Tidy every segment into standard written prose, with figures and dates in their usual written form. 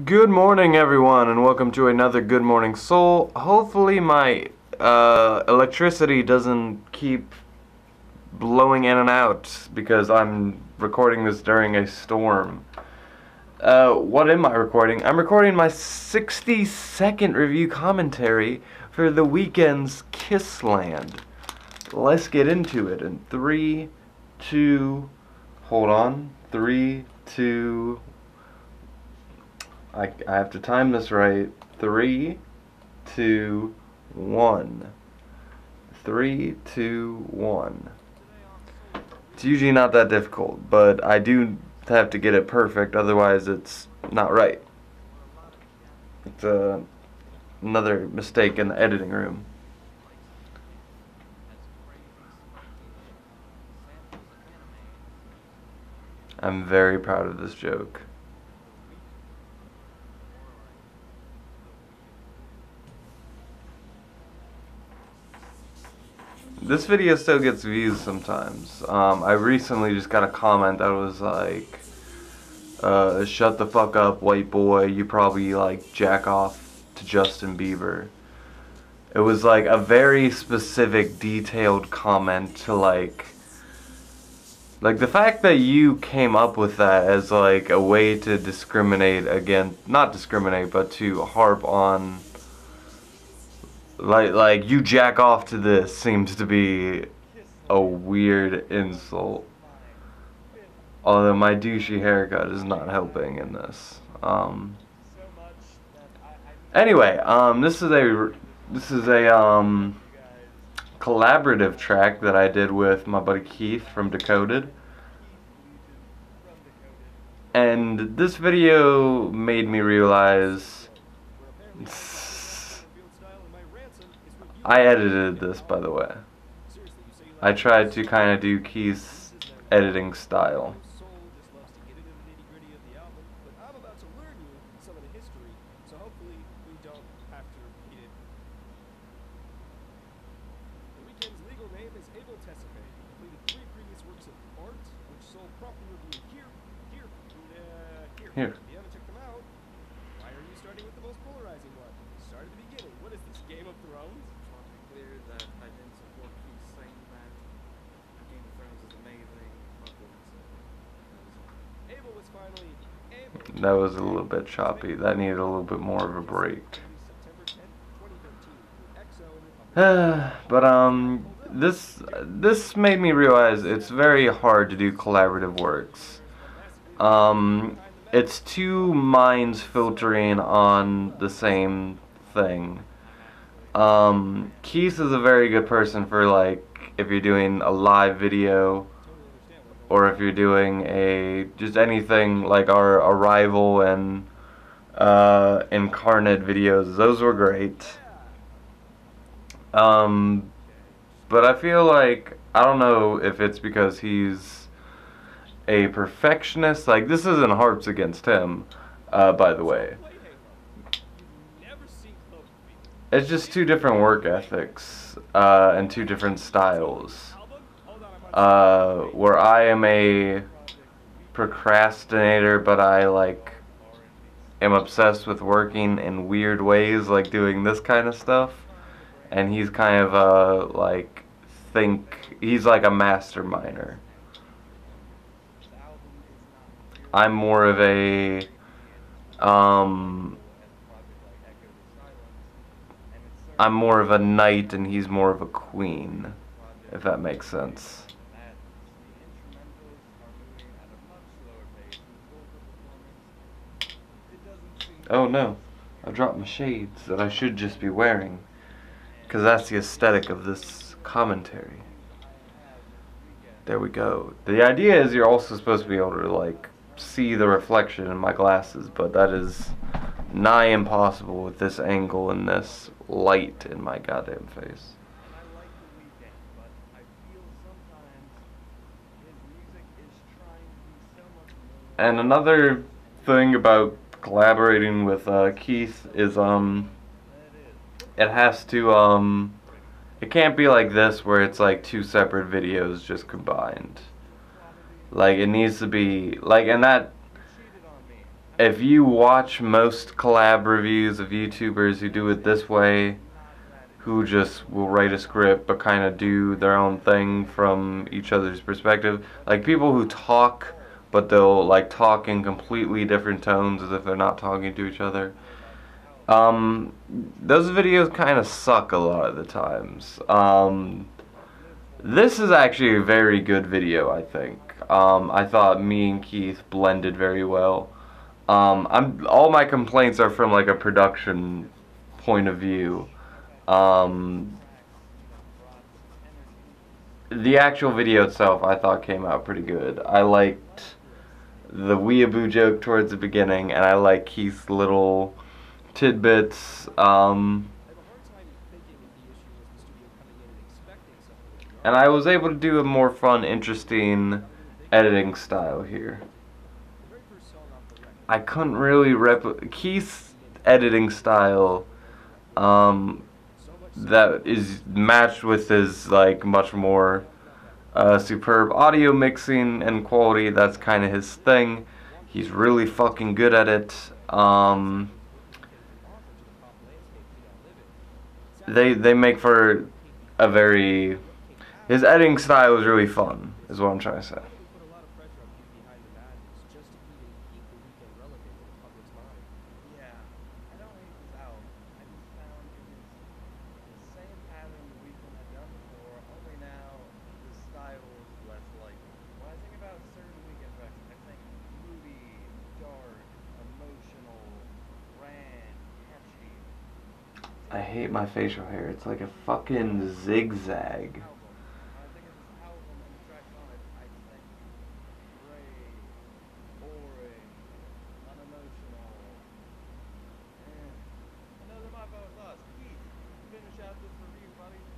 Good morning, everyone, and welcome to another Good Morning Soul. Hopefully my electricity doesn't keep blowing in and out because I'm recording this during a storm. What am I recording? I'm recording my 60-second review commentary for the Weeknd's Kissland. Let's get into it in 3, 2, hold on, 3, 2, I have to time this right. 3, 2, 1. 3, 2, 1. It's usually not that difficult, but I do have to get it perfect, otherwise it's not right. It's another mistake in the editing room. I'm very proud of this joke. This video still gets views sometimes. I recently just got a comment that was like, shut the fuck up, white boy, you probably like jack off to Justin Bieber. It was like a very specific, detailed comment to like the fact that you came up with that as like a way to discriminate against, not discriminate, but to harp on like you jack off to this seems to be a weird insult. Although my douchey haircut is not helping in this. Anyway, this is a collaborative track that I did with my buddy Keith from Decoded. And this video made me realize I edited this, by the way. I tried to kind of do Keith's editing style. Here. You haven't checked them out. Why are you starting with the most polarizing one? Start at the beginning. What is this, Game of Thrones? Clear that I didn't support Keith saying that Game of Thrones is amazing. Fuck what he said. Abel was finally able. That was a little bit choppy. That needed a little bit more of a break. But this made me realize it's very hard to do collaborative works. It's two minds filtering on the same thing. Keith is a very good person for like if you're doing a live video or if you're doing just anything like our Arrival and Incarnate videos. Those were great. But I feel like, I don't know if it's because he's a perfectionist. Like, this isn't harps against him, by the way. It's just two different work ethics, and two different styles. Where I am a procrastinator, but I, like, am obsessed with working in weird ways, like doing this kind of stuff. And he's kind of he's like a masterminder. I'm more of a I'm more of a knight and he's more of a queen, if that makes sense. Oh no, I dropped my shades that I should just be wearing, because that's the aesthetic of this commentary. There we go. The idea is you're also supposed to be able to like see the reflection in my glasses, but that is nigh impossible with this angle and this light in my goddamn face. And another thing about collaborating with Keith is it has to it can't be like this where it's like two separate videos just combined. Like it needs to be like, and that if you watch most collab reviews of YouTubers who do it this way, who just will write a script but kind of do their own thing from each other's perspective, like people who talk but they'll like talk in completely different tones as if they're not talking to each other. Those videos kind of suck a lot of the times. This is actually a very good video, I think. I thought me and Keith blended very well. All my complaints are from like a production point of view. The actual video itself, I thought came out pretty good. I liked the weeaboo joke towards the beginning, and I like Keith's little tidbits. And I was able to do a more fun, interesting editing style here. I couldn't really replicate Keith's editing style. That is matched with his like much more superb audio mixing and quality. That's kind of his thing. He's really fucking good at it. They make for a very, his editing style is really fun, is what I'm trying to say. I hate my facial hair. It's like a fucking zigzag.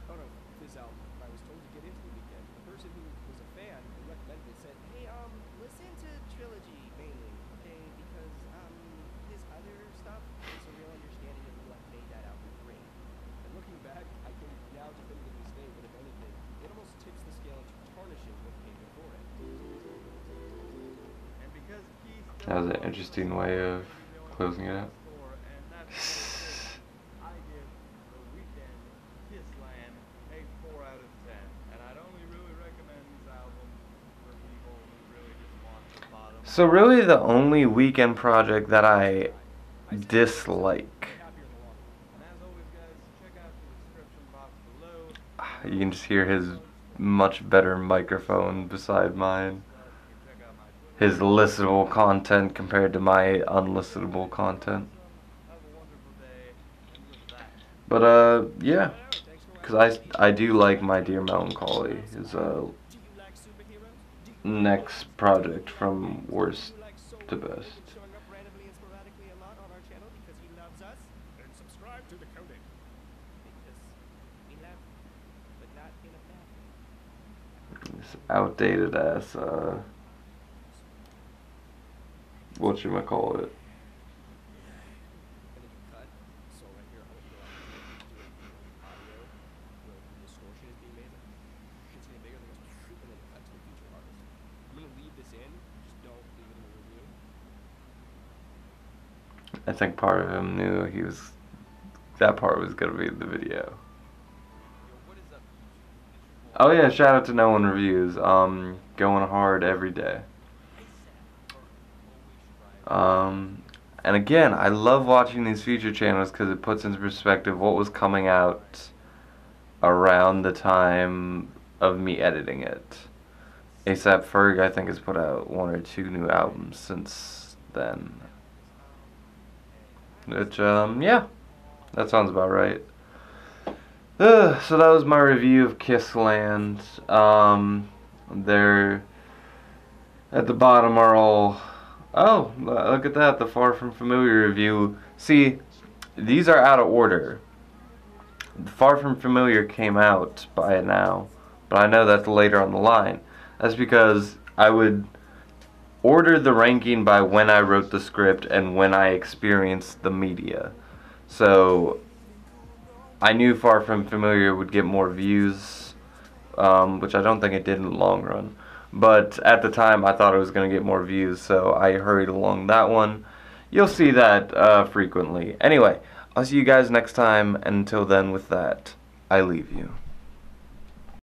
Oh no, this album. I was told to get into the Weeknd. The person who was a fan who recommended it said, "Hey, listen to Trilogy mainly, okay? Because his other stuff is a real understanding of what made that album great." And looking back, I can now definitively state that if anything, it almost tips the scale into tarnishing what came before it. And because Keith That was an interesting way of closing it out. I give The Weeknd Kissland a 4 out of 10, and I'd only really recommend this album for people who really just want the bottom. So really the only Weeknd project that I dislike, And as always, guys, check out the description box below. you can just hear his much better microphone beside mine. Check out my Twitter. His listable content compared to my unlistable content. Have a wonderful day, and with that, But yeah, because I do like My Dear Melancholy, his Do you like superheroes? Do you next project from worst like soul to music best. showing up randomly and sporadically a lot on our channel because he loves us? Then subscribe to the coding. Because we love, but not in a bad way. This outdated ass whatchamacallit. And then you cut. So right here, I want you to do audio where the distortion is being made. It's getting bigger than this, and then cut to a feature artist. I'm gonna leave this in. Just don't leave it in the review. I think part of him knew that part was gonna be in the video. yo, what is up, YouTube? Oh yeah, shout out to No One Reviews. Going hard every day. And again, I love watching these feature channels because it puts into perspective what was coming out around the time of me editing it. ASAP Ferg, I think, has put out 1 or 2 new albums since then. Which, yeah, that sounds about right. So that was my review of Kissland. There, at the bottom are all... Oh, look at that, the Far From Familiar review. See, these are out of order. The Far From Familiar came out by now, but I know that's later on the line. That's because I would order the ranking by when I wrote the script and when I experienced the media. So I knew Far From Familiar would get more views, which I don't think it did in the long run. But at the time, I thought it was going to get more views, so I hurried along that one. you'll see that frequently. Anyway, I'll see you guys next time, and until then with that, I leave you.